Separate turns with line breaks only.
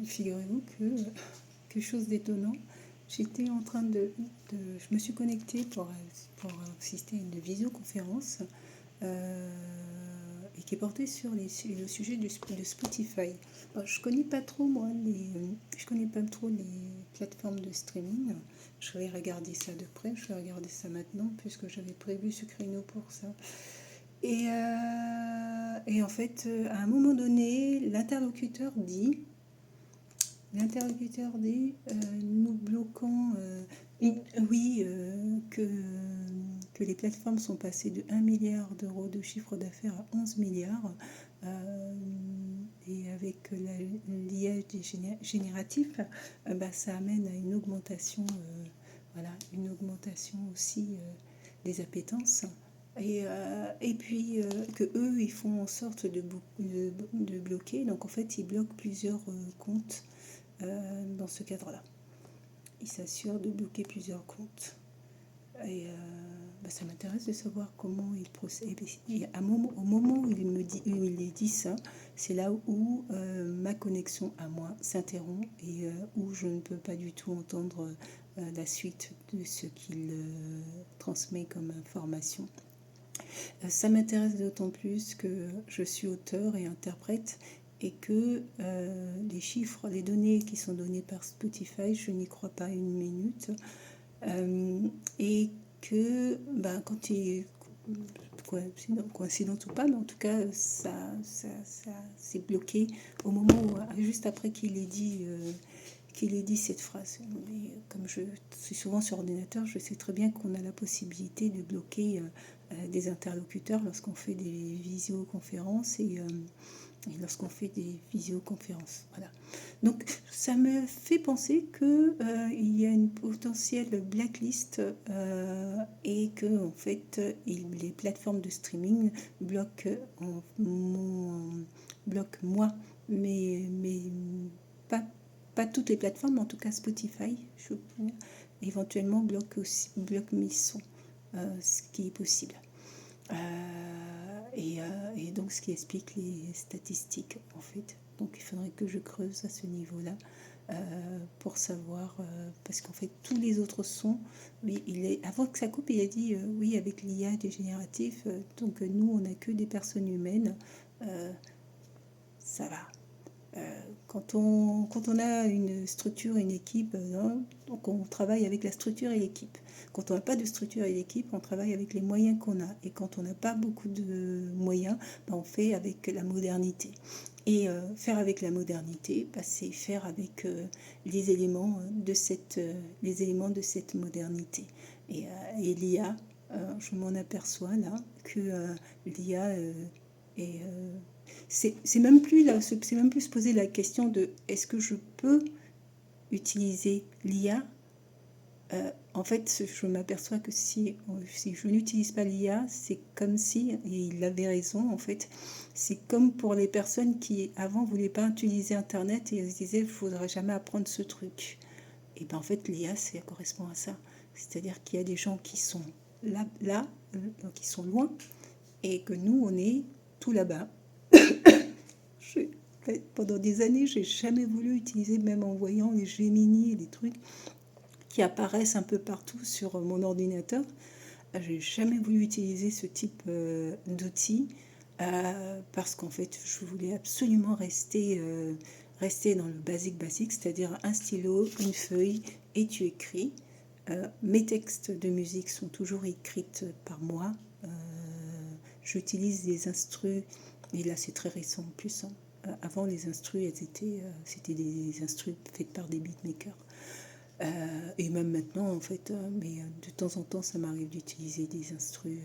figurez-vous que, quelque chose d'étonnant, j'étais en train je me suis connectée pour assister à une visioconférence et qui est portée sur le sujet de Spotify. Alors, je connais pas trop moi je connais pas trop les plateformes de streaming. Je vais regarder ça de près, je vais regarder ça maintenant puisque j'avais prévu ce créneau pour ça. Et en fait, à un moment donné, l'interlocuteur dit, nous bloquons, oui, que les plateformes sont passées de 1 milliard d'euros de chiffre d'affaires à 11 milliards. Et avec l'IA génératif, ça amène à une augmentation, une augmentation aussi des appétences. Et puis que eux ils font en sorte de bloquer, donc en fait ils bloquent plusieurs comptes dans ce cadre-là. Ils s'assurent de bloquer plusieurs comptes. Et ça m'intéresse de savoir comment ils procèdent. Et au moment où il dit ça, c'est là où ma connexion à moi s'interrompt et où je ne peux pas du tout entendre la suite de ce qu'il transmet comme information. Ça m'intéresse d'autant plus que je suis auteur et interprète et que les chiffres, les données qui sont données par Spotify, je n'y crois pas une minute. Et que quand il coïncidence ou pas, mais en tout cas ça s'est bloqué au moment où, juste après qu'il ait dit cette phrase. Mais comme je suis souvent sur ordinateur, je sais très bien qu'on a la possibilité de bloquer des interlocuteurs lorsqu'on fait des visioconférences et lorsqu'on fait des visioconférences. Voilà. Donc ça me fait penser que il y a une potentielle blacklist et que en fait les plateformes de streaming bloquent moi, mais pas toutes les plateformes, en tout cas Spotify, éventuellement bloque mes sons, ce qui est possible. Et donc ce qui explique les statistiques en fait. Donc il faudrait que je creuse à ce niveau-là pour savoir, parce qu'en fait tous les autres sons, avant que ça coupe, il a dit oui avec l'IA génératif, donc nous on n'a que des personnes humaines, ça va. Quand on a une structure, une équipe, donc on travaille avec la structure et l'équipe. Quand on n'a pas de structure et d'équipe, on travaille avec les moyens qu'on a. Et quand on n'a pas beaucoup de moyens, on fait avec la modernité. Et faire avec la modernité, c'est faire avec les éléments de cette modernité. Et l'IA, je m'en aperçois là, que l'IA est... c'est même plus se poser la question de est-ce que je peux utiliser l'IA. En fait, je m'aperçois que si je n'utilise pas l'IA, c'est comme si, et il avait raison en fait, c'est comme pour les personnes qui avant voulaient pas utiliser Internet et elles se disaient il faudrait jamais apprendre ce truc. Et ben en fait l'IA ça correspond à ça, c'est-à-dire qu'il y a des gens qui sont là qui sont loin et que nous on est tout là-bas. Pendant des années, j'ai jamais voulu utiliser, même en voyant les Gemini et les trucs qui apparaissent un peu partout sur mon ordinateur. J'ai jamais voulu utiliser ce type d'outils parce qu'en fait, je voulais absolument rester dans le basique, c'est-à-dire un stylo, une feuille et tu écris. Mes textes de musique sont toujours écrits par moi. J'utilise des instrus, et là c'est très récent en plus. Avant les instrus, c'était des instrus faits par des beatmakers. Et même maintenant en fait, mais de temps en temps ça m'arrive d'utiliser des instrus